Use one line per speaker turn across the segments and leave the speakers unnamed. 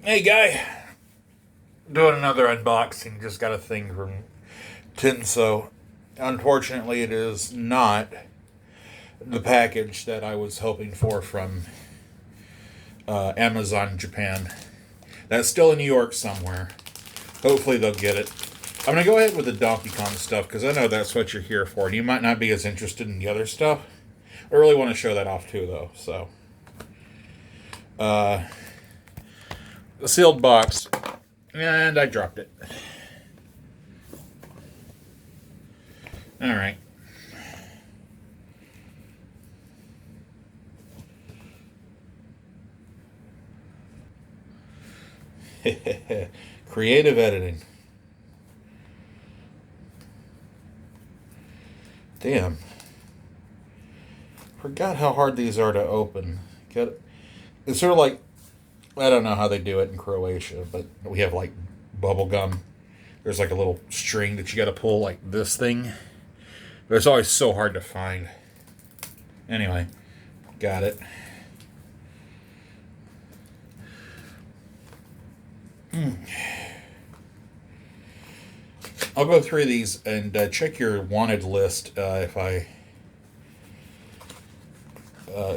Hey guy, doing another unboxing. Just got a thing from Tinso. Unfortunately, it is not the package that I was hoping for from Amazon Japan. That's still in New York somewhere. Hopefully they'll get it. I'm going to go ahead with the Donkey Kong stuff because I know that's what you're here for. And you might not be as interested in the other stuff. I really want to show that off too, though. So, the sealed box. And I dropped it. Alright. Creative editing. Damn. Forgot how hard these are to open. It's sort of like, I don't know how they do it in Croatia, but we have like bubble gum. There's like a little string that you got to pull, like this thing. But it's always so hard to find. Anyway, got it. I'll go through these and check your wanted list if I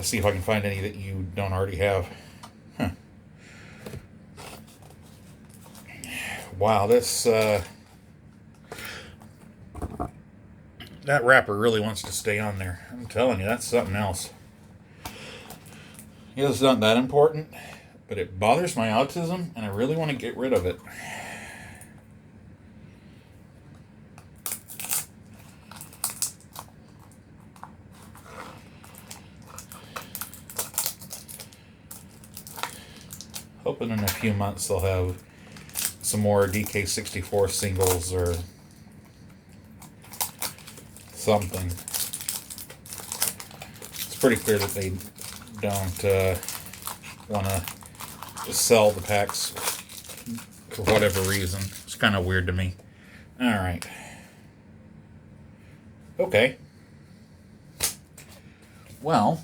see if I can find any that you don't already have. Huh. Wow, that wrapper really wants to stay on there. I'm telling you, that's something else. It's not that important, but it bothers my autism, and I really want to get rid of it. Hoping in a few months they'll have some more DK64 singles or something. It's pretty clear that they don't want to sell the packs for whatever reason. It's kind of weird to me. Alright. Okay. Well,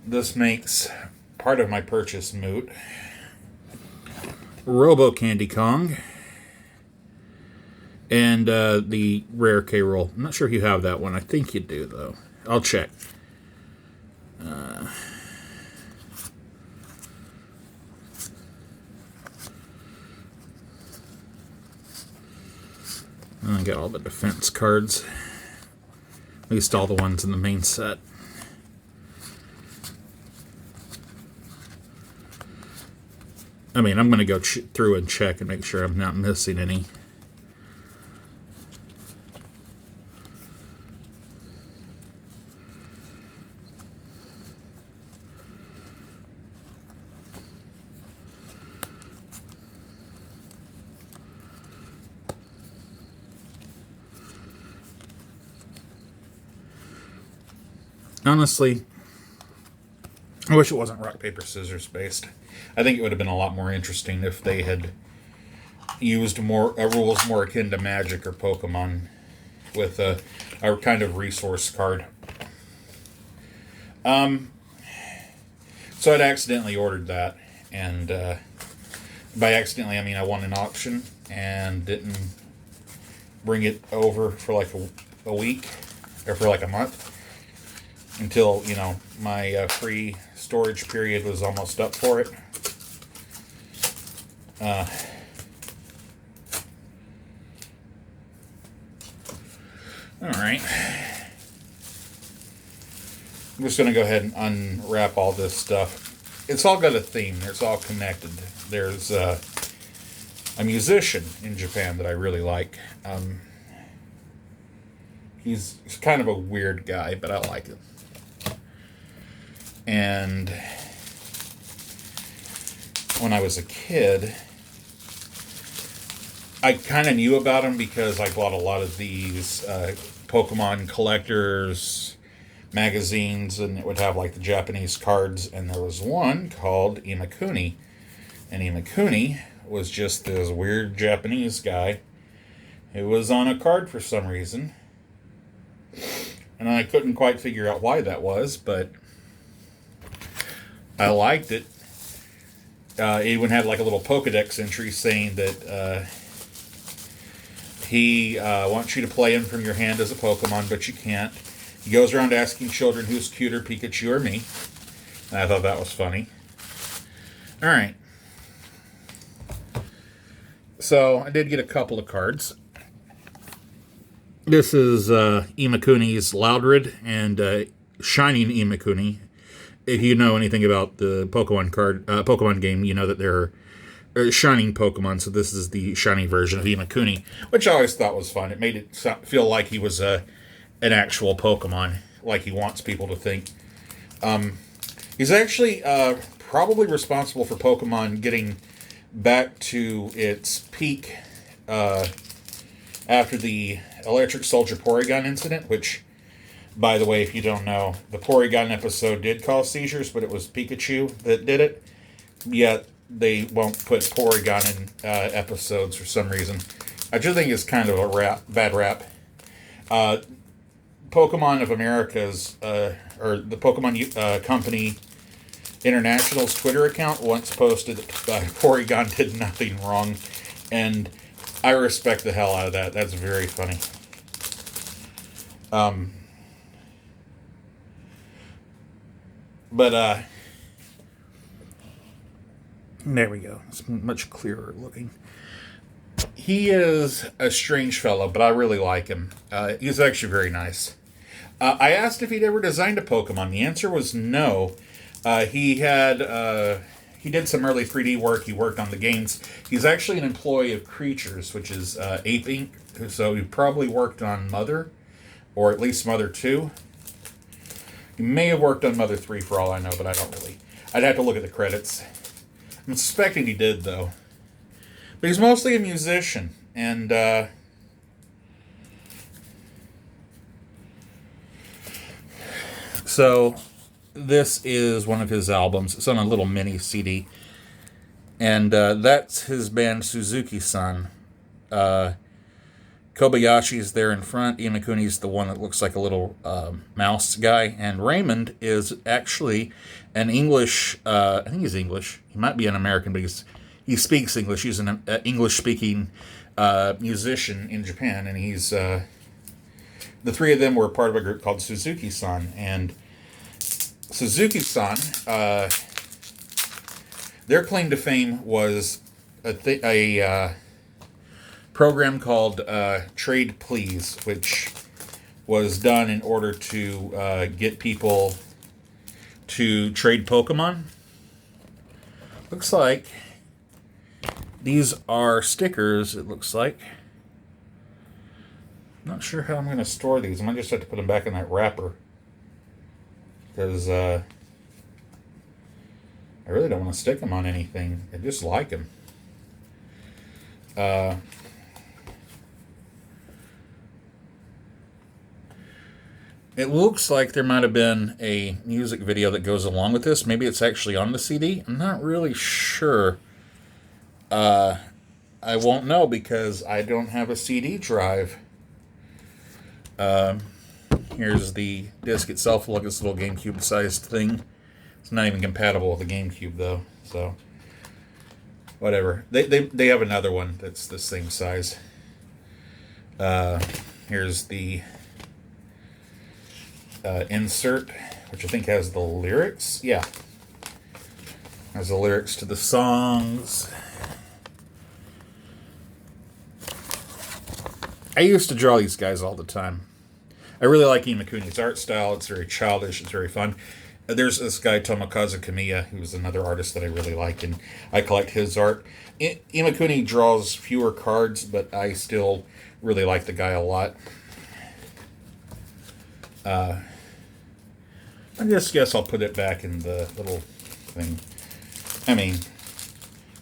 this makes part of my purchase moot. Robo Candy Kong. And the rare K-Roll. I'm not sure if you have that one. I think you do, though. I'll check. I got all the defense cards. At least all the ones in the main set. I mean, I'm going to go through and check and make sure I'm not missing any. Honestly, I wish it wasn't rock, paper, scissors based. I think it would have been a lot more interesting if they had used more rules more akin to Magic or Pokemon with a kind of resource card. So I'd accidentally ordered that, and by accidentally I mean I won an auction and didn't bring it over for like a week or for like a month until, you know, my free storage period was almost up for it. Alright. I'm just going to go ahead and unwrap all this stuff. It's all got a theme. It's all connected. There's a musician in Japan that I really like. He's kind of a weird guy, but I like him. And when I was a kid, I kind of knew about him because I bought a lot of these Pokemon collectors magazines, and it would have like the Japanese cards, and there was one called Imakuni. And Imakuni was just this weird Japanese guy who was on a card for some reason. And I couldn't quite figure out why that was, but I liked it. It even had like a little Pokedex entry saying that he wants you to play him from your hand as a Pokemon, but you can't. He goes around asking children who's cuter, Pikachu or me. And I thought that was funny. All right. So I did get a couple of cards. This is Imakuni's Loudred and Shining Imakuni. If you know anything about the Pokemon game, you know that there are Shining Pokemon. So this is the Shining version of Imakuni, which I always thought was fun. It made it feel like he was an actual Pokemon, like he wants people to think. He's actually probably responsible for Pokemon getting back to its peak after the Electric Soldier Porygon incident, which, by the way, if you don't know, the Porygon episode did cause seizures, but it was Pikachu that did it. Yet they won't put Porygon in episodes for some reason. I just think it's kind of a bad rap. Pokemon of America's, or the Pokemon Company International's Twitter account once posted that Porygon did nothing wrong, and I respect the hell out of that. That's very funny. But there we go. It's much clearer looking. He is a strange fellow, but I really like him. He's actually very nice. I asked if he'd ever designed a Pokemon. The answer was no. He did some early 3D work. He worked on the games. He's actually an employee of Creatures, which is Ape Inc. So he probably worked on Mother, or at least Mother 2. He may have worked on Mother 3 for all I know, but I don't really. I'd have to look at the credits. I'm suspecting he did, though. But he's mostly a musician, and so this is one of his albums. It's on a little mini CD, and that's his band Suzuki-san. Kobayashi's there in front. Imakuni's the one that looks like a little mouse guy, and Raymond is actually an English. I think he's English. He might be an American, but he speaks English. He's an English-speaking musician in Japan, and he's the three of them were part of a group called Suzuki-san, and Suzuki-san, their claim to fame was a program called Trade Please, which was done in order to get people to trade Pokemon. Looks like these are stickers, it looks like. Not sure how I'm going to store these. I might just have to put them back in that wrapper. Because I really don't want to stick them on anything. I just like them. It looks like there might have been a music video that goes along with this. Maybe it's actually on the CD. I'm not really sure. I won't know because I don't have a CD drive. Here's the disc itself. Look at this little GameCube-sized thing. It's not even compatible with the GameCube, though. So, whatever. They have another one that's the same size. Here's the insert, which I think has the lyrics. Yeah. Has the lyrics to the songs. I used to draw these guys all the time. I really like Imakuni's art style. It's very childish. It's very fun. There's this guy, Tomokazu Kamiya, who's another artist that I really like, and I collect his art. Imakuni draws fewer cards, but I still really like the guy a lot. I just guess I'll put it back in the little thing. I mean,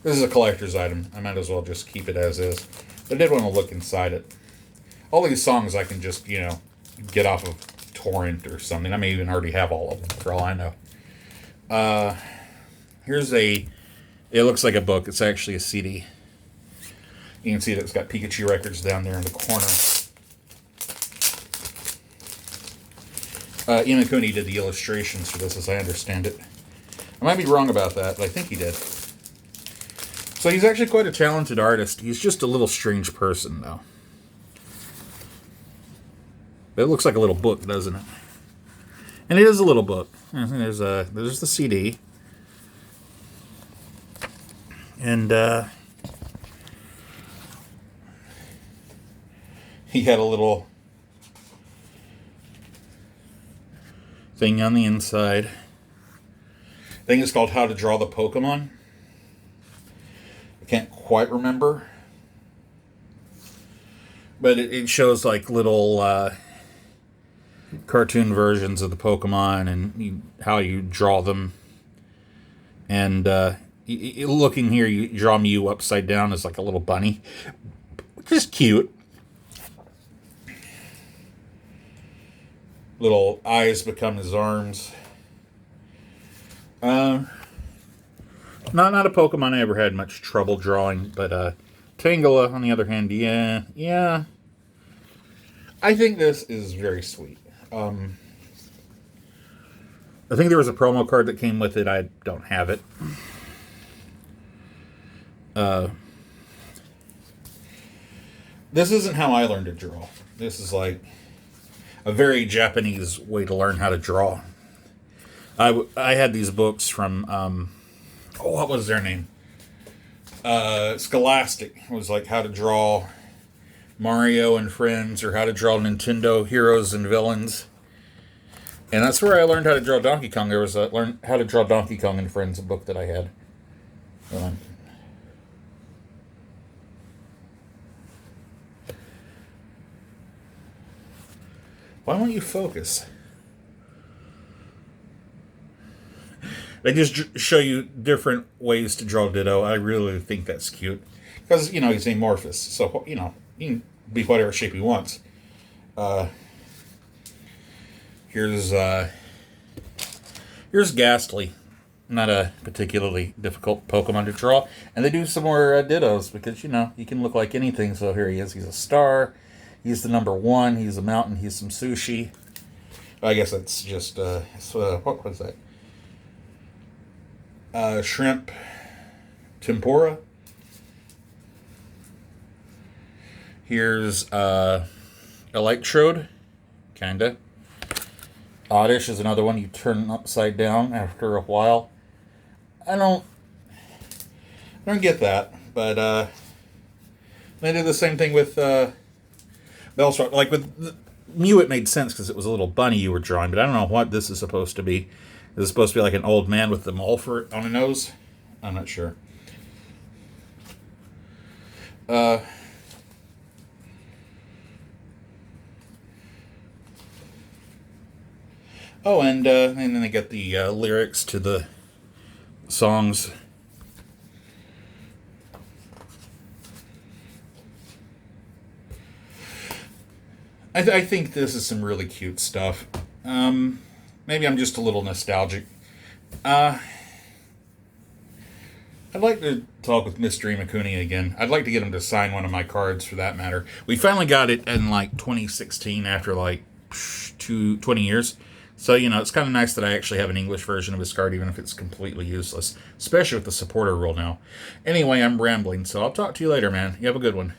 this is a collector's item. I might as well just keep it as is. But I did want to look inside it. All these songs I can just, get off of torrent or something. I may even already have all of them, for all I know. Here's it looks like a book. It's actually a CD. You can see that it's got Pikachu records down there in the corner. Imakuni did the illustrations for this, as I understand it. I might be wrong about that, but I think he did. So he's actually quite a talented artist. He's just a little strange person, though. But it looks like a little book, doesn't it? And it is a little book. There's the CD. And he had a little thing on the inside. I think it's called How to Draw the Pokemon. I can't quite remember. But it shows like little cartoon versions of the Pokemon and how you draw them. And looking here, you draw Mew upside down as like a little bunny, which is cute. Little eyes become his arms. Not a Pokemon I ever had much trouble drawing, but Tangela, on the other hand, yeah. I think this is very sweet. I think there was a promo card that came with it. I don't have it. This isn't how I learned to draw. This is like a very Japanese way to learn how to draw. I had these books from, what was their name? Scholastic. It was like how to draw Mario and Friends, or how to draw Nintendo heroes and villains. And that's where I learned how to draw Donkey Kong. There was a Learn How to Draw Donkey Kong and Friends, a book that I had. Why won't you focus? They just show you different ways to draw Ditto. I really think that's cute. Because, he's amorphous. So, he can be whatever shape he wants. Here's Ghastly. Not a particularly difficult Pokemon to draw. And they do some more Dittos because, he can look like anything. So here he is. He's a star. He's the number 1. He's a mountain. He's some sushi. I guess that's just, what was that? Shrimp tempura. Here's Electrode. Kinda. Oddish is another one you turn upside down after a while. I don't get that, but they did the same thing with Bellsprout. Like with Mew, it made sense because it was a little bunny you were drawing, but I don't know what this is supposed to be. Is it supposed to be like an old man with the mole on a nose? I'm not sure. And then they get the lyrics to the songs. I think this is some really cute stuff. Maybe I'm just a little nostalgic. I'd like to talk with Mr. Imakuni again. I'd like to get him to sign one of my cards, for that matter. We finally got it in 2016 after 20 years. So, it's kind of nice that I actually have an English version of his card, even if it's completely useless. Especially with the supporter rule now. Anyway, I'm rambling, so I'll talk to you later, man. You have a good one.